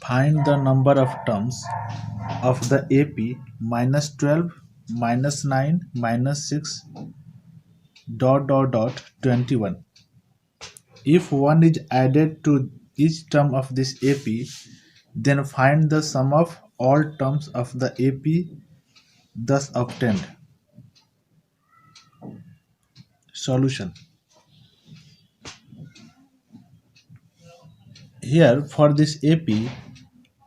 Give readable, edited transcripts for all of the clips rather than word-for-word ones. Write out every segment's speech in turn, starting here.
Find the number of terms of the AP minus 12 minus 9 minus 6 dot 21. If 1 is added to each term of this AP, then find the sum of all terms of the AP thus obtained. Solution. Here for this AP,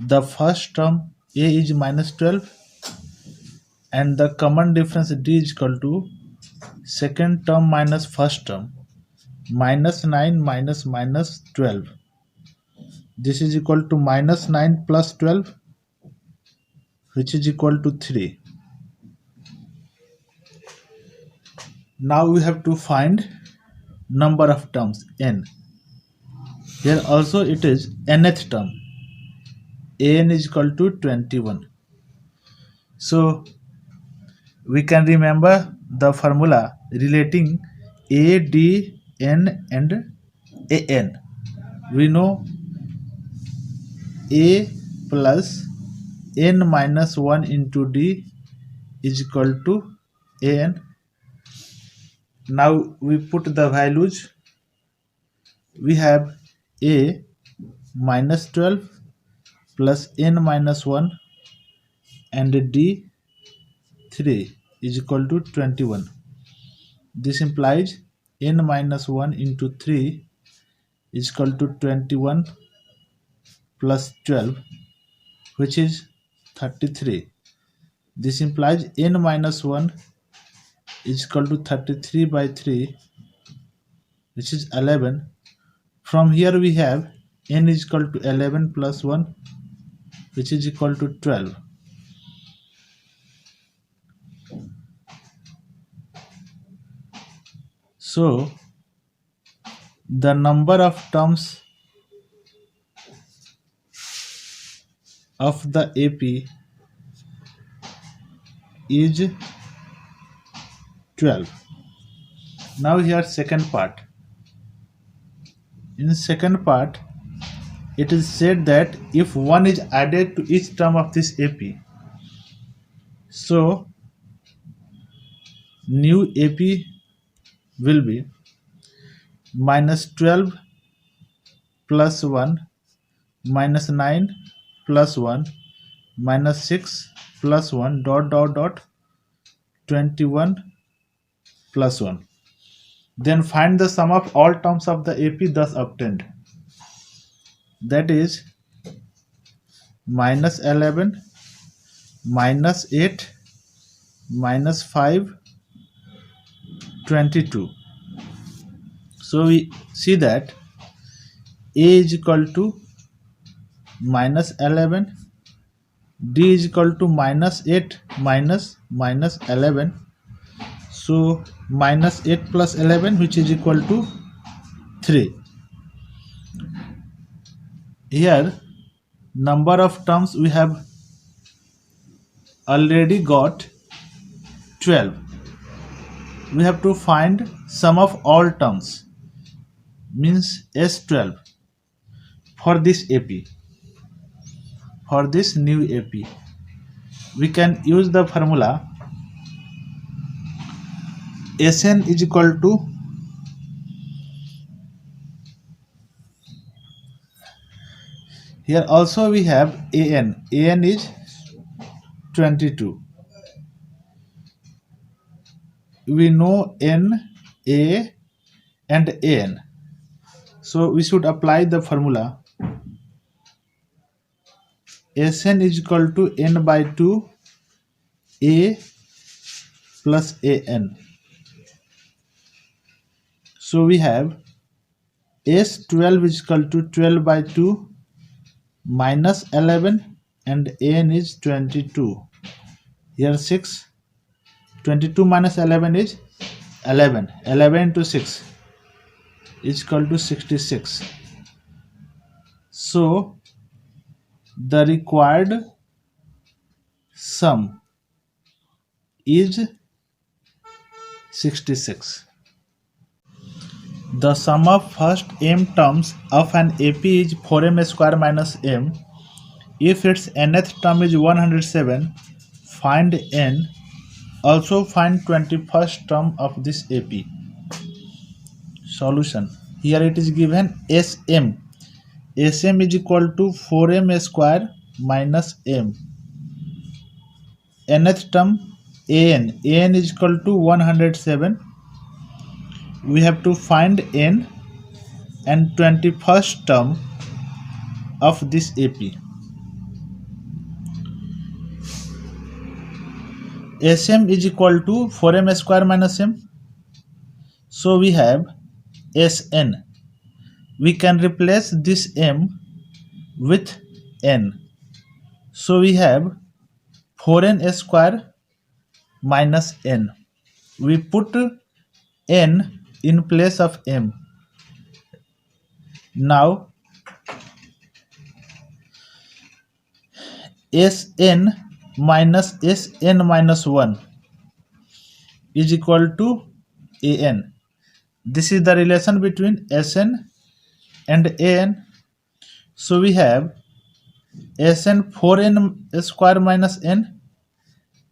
the first term A is minus 12 and the common difference D is equal to second term minus first term minus 9 minus 12. This is equal to minus 9 plus 12, which is equal to 3. Now we have to find number of terms n. Here also it is nth term. An is equal to 21. So we can remember the formula relating A, D, N and An. We know A plus N minus 1 into D is equal to An. Now we put the values. We have A minus 12 plus N minus 1 and D 3 is equal to 21. This implies N minus 1 into 3 is equal to 21 plus 12, which is 33. This implies N minus 1 is equal to 33 by 3, which is 11. From here we have N is equal to 11 plus 1, which is equal to 12. So the number of terms of the AP is 12. Now here second part. In second part, it is said that if 1 is added to each term of this AP, so new AP will be minus 12 plus 1 minus 9 plus 1 minus 6 plus 1 dot 21 plus 1. Then find the sum of all terms of the AP thus obtained. That is minus 11 minus 8 minus 5 22. So we see that A is equal to minus 11, D is equal to minus 8 minus 11. So minus 8 plus 11, which is equal to 3. Here number of terms we have already got 12. We have to find sum of all terms, means S12 for this AP. For this new AP, we can use the formula Sn is equal to here also we have An. An is 22. We know N, A and An. So we should apply the formula Sn is equal to N by 2 A plus An. So we have S12 is equal to 12 by 2 minus 11 and An is 22. Here 6. 22 minus 11 is 11. 11 into 6 is equal to 66. So the required sum is 66. The sum of first m terms of an AP is 4m square minus m. If its nth term is 107, find n. Also find 21st term of this AP. Solution. Here it is given Sm. Sm is equal to 4m square minus m. Nth term An. An is equal to 107. We have to find n and 21st term of this AP. Sm is equal to 4m square minus m. So we have Sn. We can replace this m with n. So we have 4n square minus n. We put n in place of m. Now Sn minus Sn minus 1 is equal to An. This is the relation between Sn and An. So we have Sn 4n square minus n.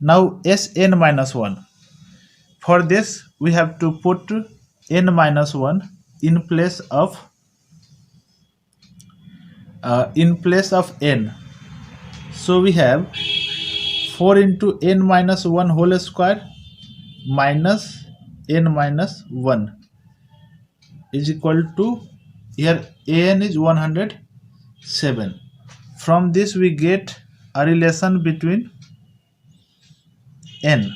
Now Sn minus 1. For this we have to put n minus 1 in place of n. So we have 4 into n minus 1 whole square minus n minus 1 is equal to, here An is 107. From this we get a relation between n.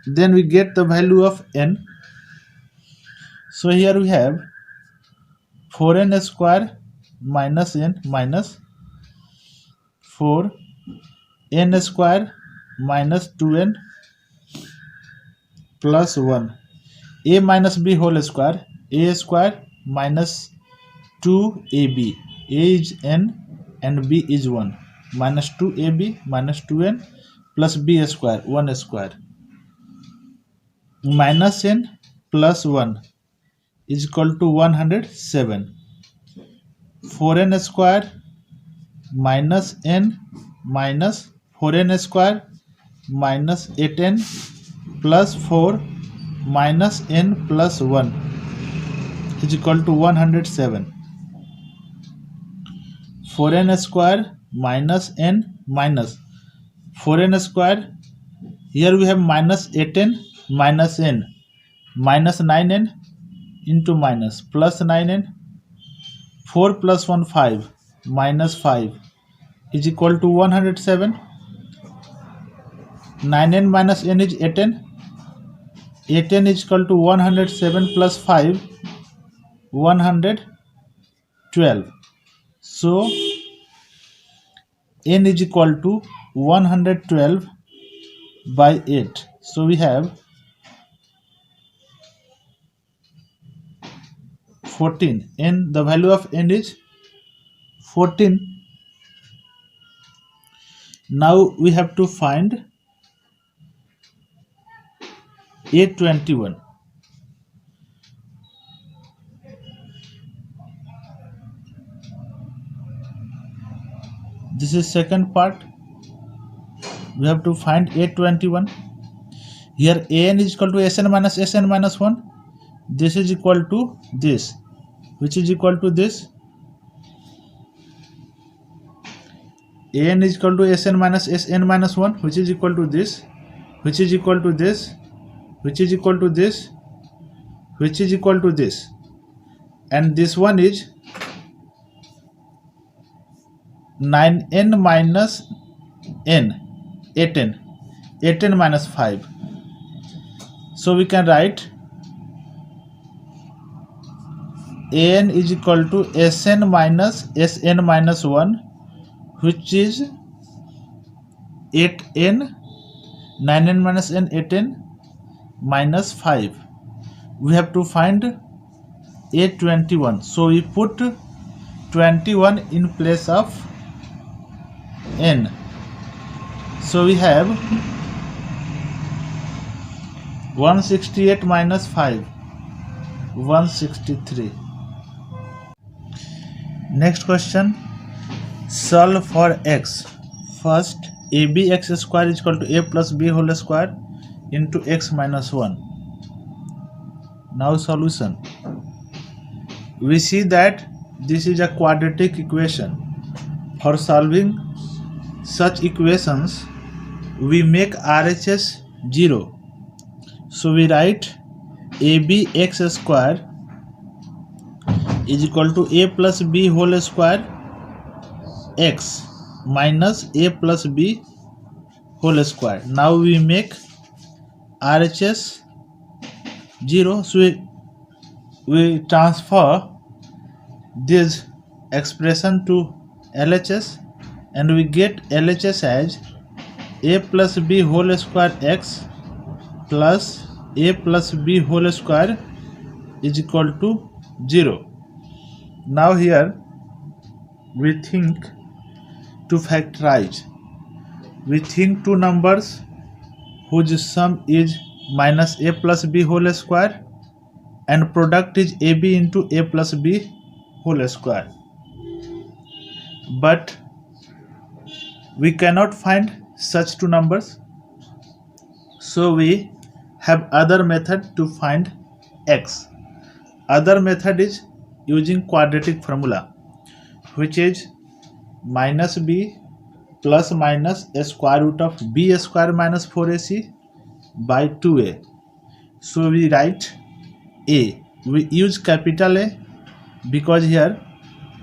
Then we get the value of n. So here we have 4n square minus n minus 4n square minus 2n plus 1. A minus b whole square. A square minus 2ab. A is n and b is 1. Minus 2ab minus 2n plus b square 1 square. Minus n plus 1 is equal to 107. 4n square minus n minus 4n square minus 8n plus 4 minus n plus 1 is equal to 107. 4n square minus n minus 4n square. Here we have minus 8n minus n minus 9n into minus plus 9n. 4 plus 1 5 minus 5 is equal to 107. 9n minus n is 8n. 8n is equal to 107 plus 5 112. So n is equal to 112 by 8. So we have 14. N, the value of n is 14. Now we have to find A21. This is second part. We have to find A21. Here An is equal to Sn minus 1. This is equal to this, which is equal to this. An is equal to Sn minus 1, which is equal to this, which is equal to this, which is equal to this, which is equal to this, and this one is 9n minus n, 8n, 8n minus 5. So we can write An is equal to Sn minus 1, which is 8n, 9n minus n, 8n minus 5. We have to find A21. So we put 21 in place of n. So we have 168 minus 5 163. Next question, solve for x. First, abx square is equal to a plus b whole square into x minus 1. Now solution. We see that this is a quadratic equation. For solving such equations, we make RHS 0. So we write abx square is equal to a plus b whole square x minus a plus b whole square. Now we make RHS 0. So we transfer this expression to LHS and we get LHS as a plus b whole square x plus a plus b whole square is equal to 0. Now here we think to factorize. We think two numbers whose sum is minus a plus b whole square and product is ab into a plus b whole square. But we cannot find such two numbers, so we have other method to find x. Other method is using quadratic formula, which is minus b plus minus a square root of b square minus 4ac by 2a. So we write a. We use capital A because here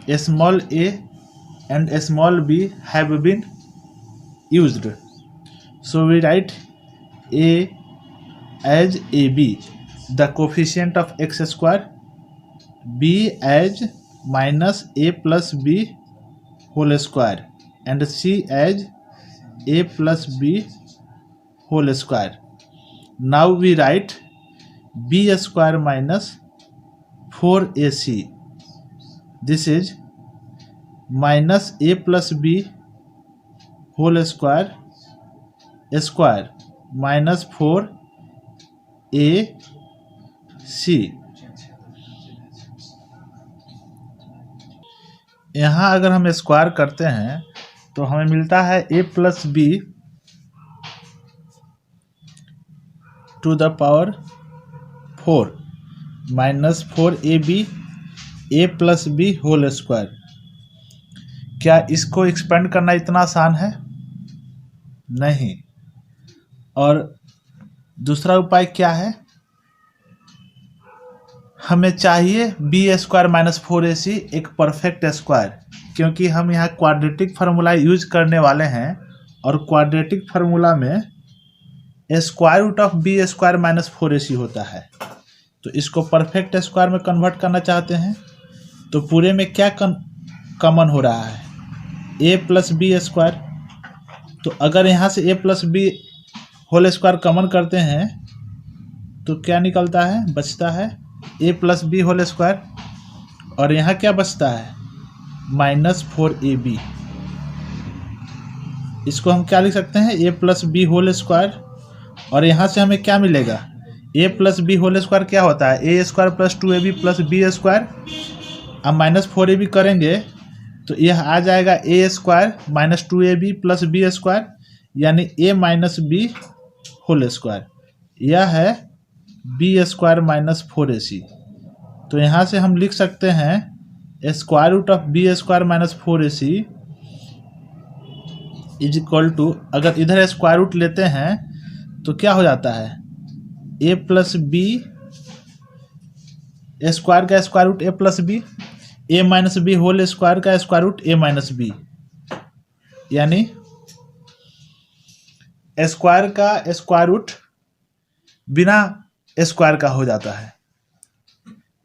a small a and a small b have been used. So we write a as ab, the coefficient of x square, b as minus a plus b whole square, and c as a plus b whole square. Now we write b square minus 4ac. This is minus a plus b whole square minus 4ac. यहाँ अगर हम square करते हैं तो हमें मिलता है a plus B to the power 4 minus 4ab a plus B whole square. क्या इसको एक्सपेंड करना इतना आसान है? नहीं. और दूसरा उपाय क्या है? हमें चाहिए बी स्क्वायर माइनस 4ac एक परफेक्ट स्क्वायर, क्योंकि हम यहाँ क्वाड्रेटिक फार्मूला यूज करने वाले हैं और क्वाड्रेटिक फार्मूला में square root of B square minus 4ac होता है. तो इसको परफेक्ट स्क्वायर में कन्वर्ट करना चाहते हैं. तो पूरे में क्या कॉमन हो रहा है? a plus B square. तो अगर यहाँ से a plus B whole square common करते हैं तो क्या निकलता है? बचता है a plus B whole square. और यहाँ क्या बचता है? Minus 4ab. इसको हम क्या लिख सकते हैं? a plus B whole square. और यहाँ से हमें क्या मिलेगा? a plus B whole square क्या होता है? a square plus 2ab plus B square. अब माइनस 4ab करेंगे तो यह आ जाएगा a square minus 2ab plus B square, यानी a minus B whole square. यह है बी स्क्वायर माइनस 4ac. तो यहाँ से हम लिख सकते हैं square root of B square minus 4ac is equal to, अगर इधर स्क्वायर रूट लेते हैं तो क्या हो जाता है? a प्लस बी स्क्वायर का square root a plus B, a minus B whole square का square root a minus B, यानी स्क्वायर का स्क्वायर रूट बिना स्क्वायर का हो जाता है.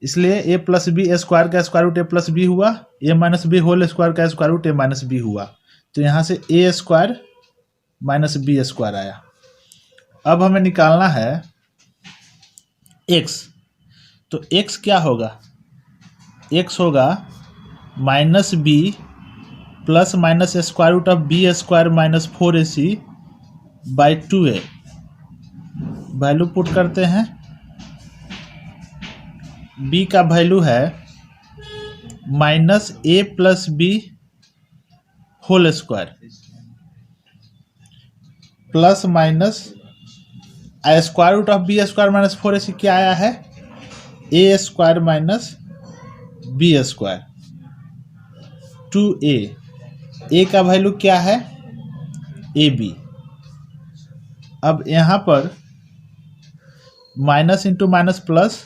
इसलिए a प्लस बी स्क्वायर का square root a plus B हुआ, a minus B whole square का square root a minus B हुआ. तो यहाँ से a square minus B square आया. अब हमें निकालना है x. तो x क्या होगा? x होगा minus B plus minus square root of B square minus 4ac by 2a. Value put करते हैं बी का वैल्यू है minus A plus B whole square plus minus square root of B square minus 4ac क्या आया है, A square minus B square two A का value क्या है, ए बी। अब यहाँ पर minus into minus plus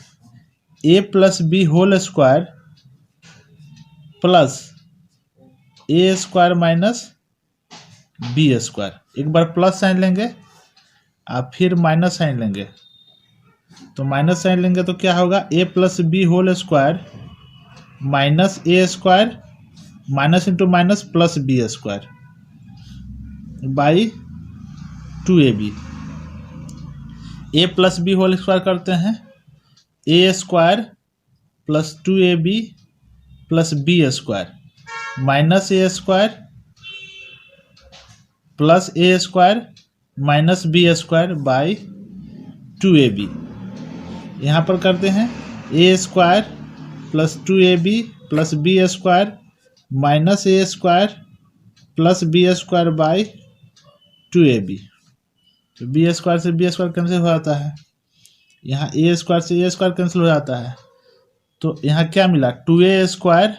A plus B whole square plus A square minus B square. एक बार प्लस साइन लेंगे आप फिर माइनस साइन लेंगे, तो माइनस साइन लेंगे तो क्या होगा, A plus B whole square minus A square minus into minus plus B square by 2ab। A plus B whole square करते हैं, A square plus 2ab plus B square minus A square plus A square minus B square by 2ab। यहाँ पर करते हैं A square plus 2ab plus B square minus A square plus B square by 2ab। तो B square से B square cancel हो जाता है, यहाँ ए स्क्वायर से ए स्क्वायर कैंसिल हो जाता है, तो यहाँ क्या मिला 2a square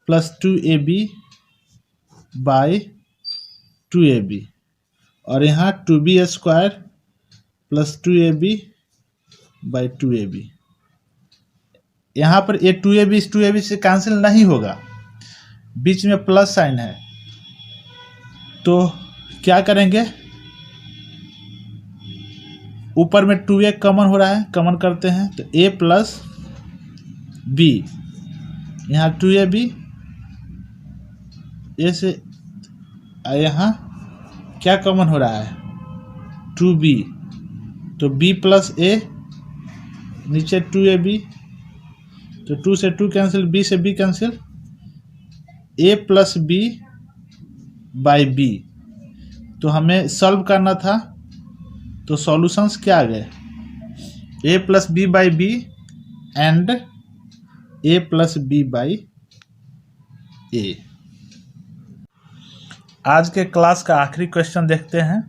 plus 2ab by 2ab और यहाँ 2b square plus 2ab by 2ab। यहाँ पर ये 2ab इस 2ab से कैंसिल नहीं होगा, बीच में प्लस साइन है, तो क्या करेंगे, ऊपर में 2a कॉमन हो रहा है, कॉमन करते हैं तो a प्लस बी, यहाँ 2ab ए से यहाँ क्या कॉमन हो रहा है 2b, तो b प्लस a नीचे 2ab, तो 2 से 2 कैंसिल, b से b cancel, a plus B by B. तो हमें सॉल्व करना था, तो सॉल्यूशंस क्या आ गए, a plus B by B and a plus B by A. आज के क्लास का आखिरी क्वेश्चन देखते हैं,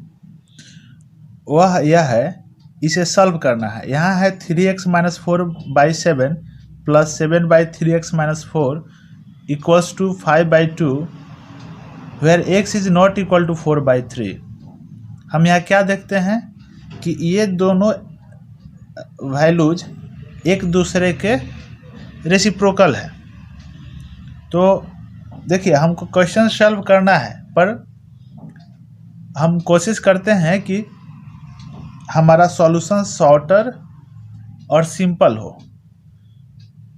वह यह है, इसे सॉल्व करना है। यहाँ है 3x minus 4/7 plus 7/3x minus 4 equals to 5/2 where x is not equal to 4/3। हम यहाँ क्या देखते हैं कि ये दोनों वैल्यूज एक दूसरे के रेसिप्रोकल है। तो देखिए हमको क्वेश्चन सॉल्व करना है, पर हम कोशिश करते हैं कि हमारा सॉल्यूशन शॉर्टर और सिंपल हो।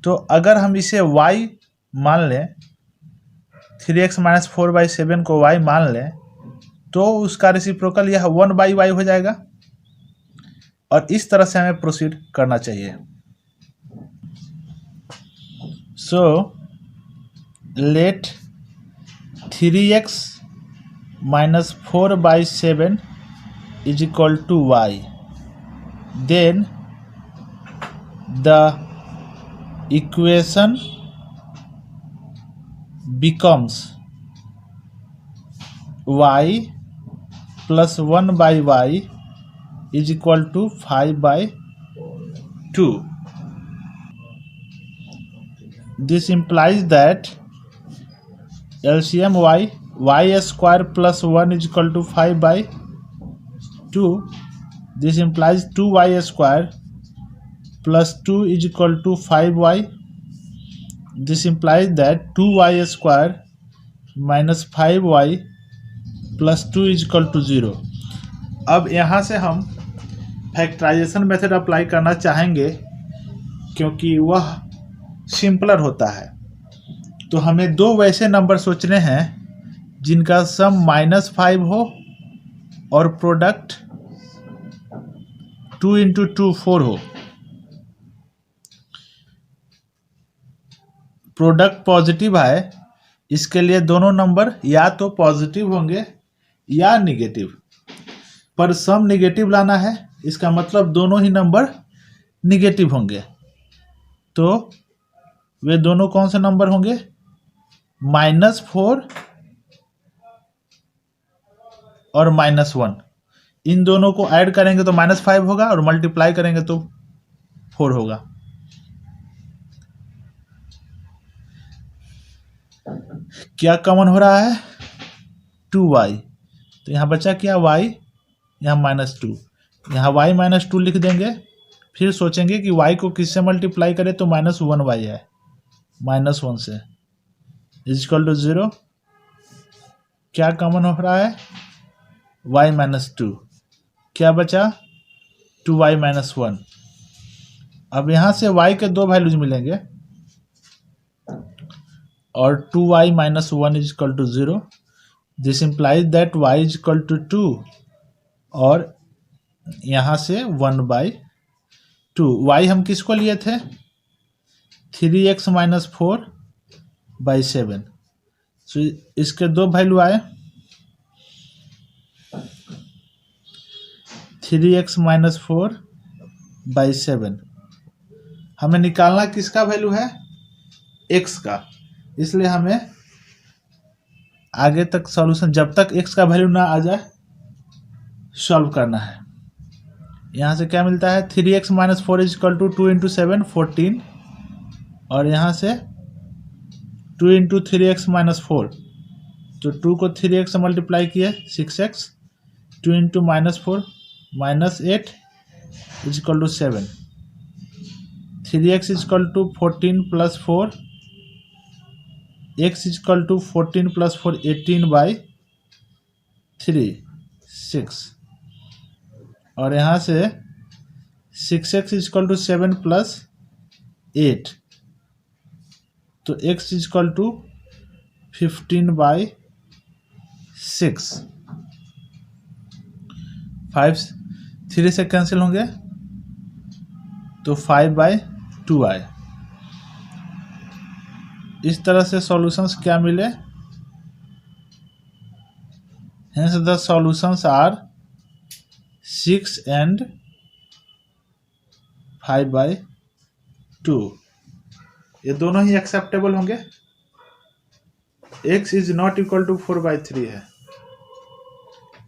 तो अगर हम इसे y मान लें, 3x माइनस 4/7 को y मान लें, तो उसका रेसिप्रोकल यह 1/y हो जाएगा, और इस तरह से हमें प्रोसीड करना चाहिए। So let 3x minus 4/7 is equal to y, then the equation becomes y plus 1/y is equal to 5/2. This implies that LCM y square plus 1 is equal to 5/2. This implies 2y square plus 2 is equal to 5y. This implies that 2y square minus 5y plus 2 is equal to 0. अब यहाँ से हम factorisation method apply करना चाहेंगे, क्योंकि वह simpler होता है। तो हमें दो वैसे नंबर सोचने हैं जिनका सम -5 हो और प्रोडक्ट 2 × 2 4 हो। प्रोडक्ट पॉजिटिव आए, इसके लिए दोनों नंबर या तो पॉजिटिव होंगे या निगेटिव, पर सम निगेटिव लाना है, इसका मतलब दोनों ही नंबर निगेटिव होंगे। तो वे दोनों कौन से नंबर होंगे? -4 और -1, इन दोनों को ऐड करेंगे तो -5 होगा और मल्टीप्लाई करेंगे तो 4 होगा। क्या कॉमन हो रहा है? 2y, तो यहाँ बचा क्या? y, यहाँ -2, यहाँ y -2 लिख देंगे। फिर सोचेंगे कि y को किससे मल्टीप्लाई करें, तो -1y है, -1 से इक्वल टू 0। क्या कॉमन हो रहा है? y -2, क्या बचा? 2y -1। अब यहाँ से y के दो वैल्यूज मिलेंगे और 2y -1 is equal to 0। This implies that y is equal to 2 और यहाँ से 1/2। y हम किसको लिए थे? 3x - 4/7। सो इसके दो वैल्यू आए, 3x - 4/7। हमें निकालना किसका वैल्यू है? x का। इसलिए हमें आगे तक सॉल्यूशन, जब तक x का वैल्यू ना आ जाए, सॉल्व करना है। यहाँ से क्या मिलता है? 3x - 4 इज इक्वल टू 2 × 7 14, और यहाँ से 2 × 3x - 4, तो 2 को 3x से मल्टीप्लाई किए 6x, 2 × -4 -8 is equal to 7, 3x is equal to 14 + 4, x is equal to 14 + 4 18/3 6, और यहाँ से 6x इज इक्वल टू 7 + 8, तो x इज इक्वल टू 15/6। 5 3 से कैंसिल होंगे तो 5/2 आए। इस तरह से सॉल्यूशंस क्या मिले? Hence the solutions are 6 and 5/2। ये दोनों ही एक्सेप्टेबल होंगे। x is not equal to 4/3 है,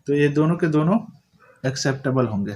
तो ये दोनों के दोनों एक्सेप्टेबल होंगे।